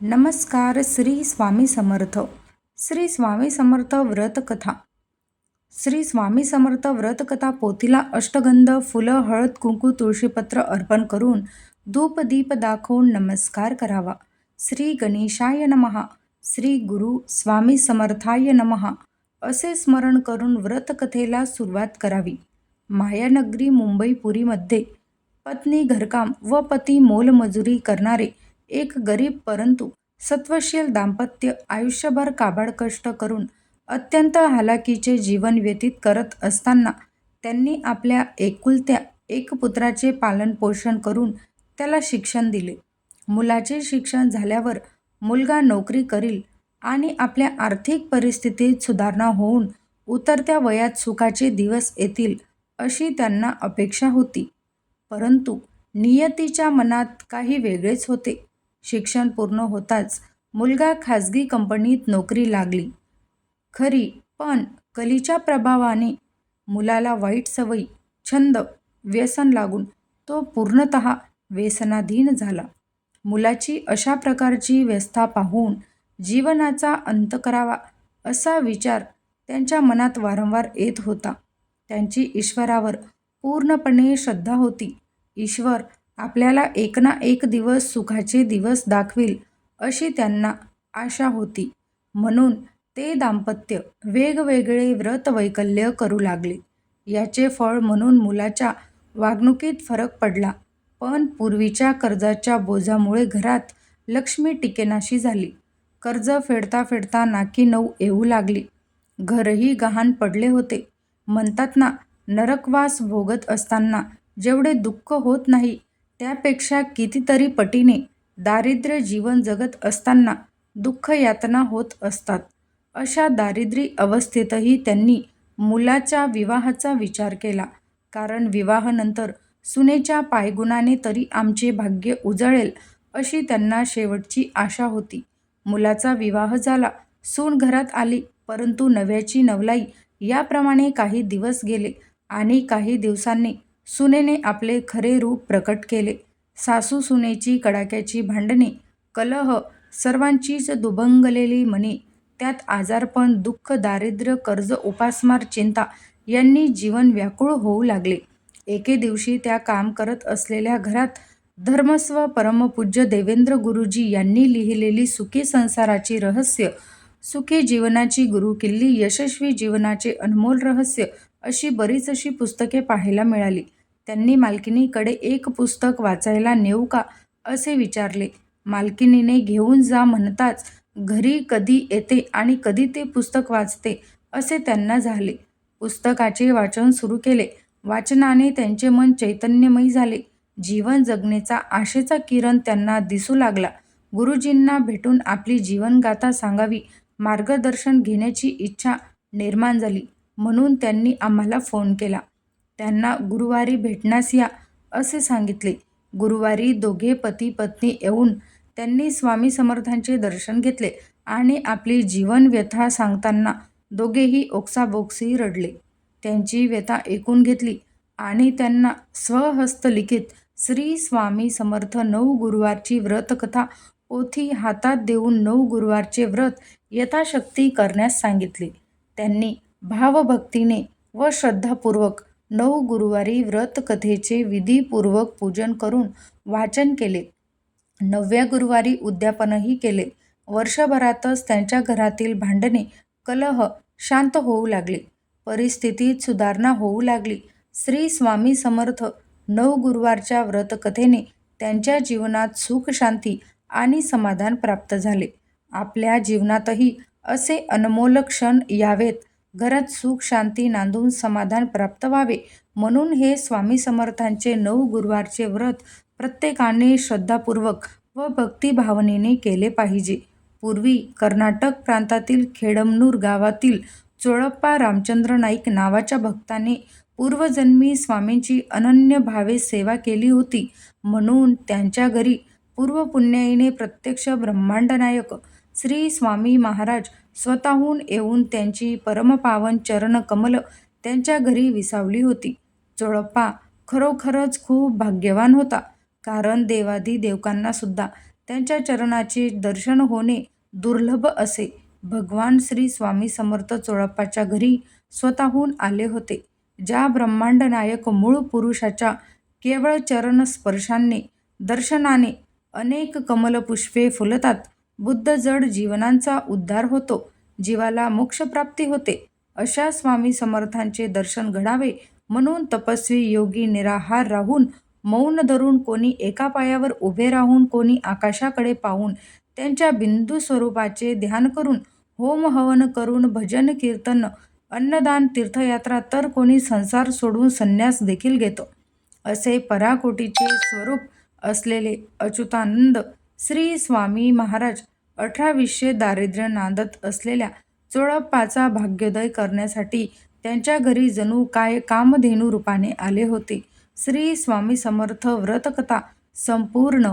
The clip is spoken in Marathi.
नमस्कार. श्री स्वामी समर्थ. श्री स्वामी समर्थ व्रतकथा. श्री स्वामी समर्थ व्रतकथा पोथीला अष्टगंध, फुलं, हळद, कुंकू, तुळशीपत्र अर्पण करून धूप दीप दाखवून नमस्कार करावा. श्री गणेशाय नमः. श्री गुरु स्वामी समर्थाय नमः असे स्मरण करून व्रतकथेला सुरुवात करावी. मायानगरी मुंबई पुरीमध्ये पत्नी घरकाम व पती मोलमजुरी करणारे एक गरीब परंतु सत्वशील दाम्पत्य आयुष्यभर काबाड कष्ट करून अत्यंत हालाकीचे जीवन व्यतीत करत असताना त्यांनी आपल्या एकुलत्या एक पुत्राचे पालनपोषण करून त्याला शिक्षण दिले. मुलाचे शिक्षण झाल्यावर मुलगा नोकरी करील आणि आपल्या आर्थिक परिस्थितीत सुधारणा होऊन उतरत्या वयात सुखाचे दिवस येतील अशी त्यांना अपेक्षा होती. परंतु नियतीच्या मनात काही वेगळेच होते. शिक्षण पूर्ण होताच मुलगा खाजगी कंपनीत नोकरी लागली खरी, पण कलीच्या प्रभावाने मुलाला वाईट सवयी, छंद, व्यसन लागून तो पूर्णतः व्यसनाधीन झाला. मुलाची अशा प्रकारची व्यवस्था पाहून जीवनाचा अंत करावा असा विचार त्यांच्या मनात वारंवार येत होता. त्यांची ईश्वरावर पूर्णपणे श्रद्धा होती. ईश्वर आपल्याला एक ना एक दिवस सुखाचे दिवस दाखविल अशी त्यांना आशा होती. म्हणून ते दाम्पत्य वेगवेगळे व्रतवैकल्य करू लागले. याचे फळ म्हणून मुलाच्या वागणुकीत फरक पडला. पण पूर्वीच्या कर्जाच्या बोजामुळे घरात लक्ष्मी टिकेनाशी झाली. कर्ज फेडता फेडता नाकी नऊ येऊ लागली. घरही गहाण पडले होते. म्हणतात ना, नरकवास भोगत असताना जेवढे दुःख होत नाही त्यापेक्षा कितीतरी पटीने दारिद्र्य जीवन जगत असताना दुःख यातना होत असतात. अशा दारिद्र्य अवस्थेतही त्यांनी मुलाच्या विवाहाचा विचार केला. कारण विवाहानंतर सुनेच्या पायगुणाने तरी आमचे भाग्य उजळेल अशी त्यांना शेवटची आशा होती. मुलाचा विवाह झाला. सून घरात आली. परंतु नव्याची नवलाई याप्रमाणे काही दिवस गेले आणि काही दिवसांनी सुनेने आपले खरे रूप प्रकट केले. सासू सुनेची कडाक्याची भांडणे, कलह, सर्वांचीच दुभंगलेली मने, त्यात आजारपण, दुःख, दारिद्र्य, कर्ज, उपासमार, चिंता यांनी जीवन व्याकुळ होऊ लागले. एके दिवशी त्या काम करत असलेल्या घरात धर्मस्व परमपूज्य देवेंद्र गुरुजी यांनी लिहिलेली सुखी संसाराची रहस्य, सुखी जीवनाची गुरुकिल्ली, यशस्वी जीवनाचे अनमोल रहस्य अशी बरीचशी पुस्तके पाहायला मिळाली. त्यांनी मालकिनीकडे एक पुस्तक वाचायला नेऊ का असे विचारले. मालकिनीने घेऊन जा म्हणताच घरी कधी येते आणि कधी ते पुस्तक वाचते असे त्यांना झाले. पुस्तकाचे वाचन सुरू केले. वाचनाने त्यांचे मन चैतन्यमयी झाले. जीवन जगण्याचा आशेचा किरण त्यांना दिसू लागला. गुरुजींना भेटून आपली जीवनगाथा सांगावी, मार्गदर्शन घेण्याची इच्छा निर्माण झाली. म्हणून त्यांनी आम्हाला फोन केला. त्यांना गुरुवारी भेटण्यास या असे सांगितले. गुरुवारी दोघे पती पत्नी येऊन त्यांनी स्वामी समर्थांचे दर्शन घेतले आणि आपली जीवन व्यथा सांगताना दोघेही ओक्साबोक्शी रडले. त्यांची व्यथा ऐकून घेतली आणि त्यांना स्वहस्तलिखित श्री स्वामी समर्थ 9 गुरुवारची व्रतकथा पोथी हातात देऊन 9 गुरुवारचे व्रत यथाशक्ती करण्यास सांगितले. त्यांनी भावभक्तीने व श्रद्धापूर्वक 9 गुरुवारी व्रतकथेचे विधीपूर्वक पूजन करून वाचन केले. 9व्या गुरुवारी उद्यापनही केले. वर्षभरातच त्यांच्या घरातील भांडणे, कलह शांत होऊ लागले. परिस्थितीत सुधारणा होऊ लागली. श्री स्वामी समर्थ 9 गुरुवारच्या व्रतकथेने त्यांच्या जीवनात सुख, शांती आणि समाधान प्राप्त झाले. आपल्या जीवनातही असे अनमोल क्षण यावेत, घरात सुख शांती नांदून समाधान प्राप्त व्हावे म्हणून हे स्वामी समर्थांचे 9 गुरुवारचे व्रत प्रत्येकाने श्रद्धापूर्वक व भक्तिभावनेने केले पाहिजे. पूर्वी कर्नाटक प्रांतातील खेडमनूर गावातील चोळप्पा रामचंद्र नाईक नावाच्या भक्ताने पूर्वजन्मी स्वामींची अनन्य भावे सेवा केली होती. म्हणून त्यांच्या घरी पूर्वपुण्याईने प्रत्यक्ष ब्रह्मांडनायक श्री स्वामी महाराज स्वतःहून येऊन त्यांची परमपावन चरणकमल त्यांच्या घरी विसावली होती. चोळप्पा खरोखरच खूप भाग्यवान होता. कारण देवादी देवकांना सुद्धा त्यांच्या चरणाचे दर्शन होणे दुर्लभ असे. भगवान श्री स्वामी समर्थ चोळप्पाच्या घरी स्वतःहून आले होते. ज्या ब्रह्मांड नायक मूळ पुरुषाच्या केवळ चरण स्पर्शाने दर्शनाने अनेक कमलपुष्पे फुलतात, बुद्ध जड जीवनांचा उद्धार होतो, जीवाला मोक्षप्राप्ती होते, अशा स्वामी समर्थांचे दर्शन घडावे म्हणून तपस्वी योगी निराहार राहून, मौन धरून, कोणी एका पायावर उभे राहून, कोणी आकाशाकडे पाहून त्यांच्या बिंदू स्वरूपाचे ध्यान करून, होम हवन करून, भजन कीर्तन अन्नदान तीर्थयात्रा, तर कोणी संसार सोडून संन्यास देखील घेतो. असे पराकोटीचे स्वरूप असलेले अच्युतानंद श्री स्वामी महाराज 1820 दारिद्र्य नांदत असलेल्या चोळप्पाचा भाग्योदय करण्यासाठी त्यांच्या घरी जणू काय कामधेनू रूपाने आले होते. श्री स्वामी समर्थ व्रतकथा संपूर्ण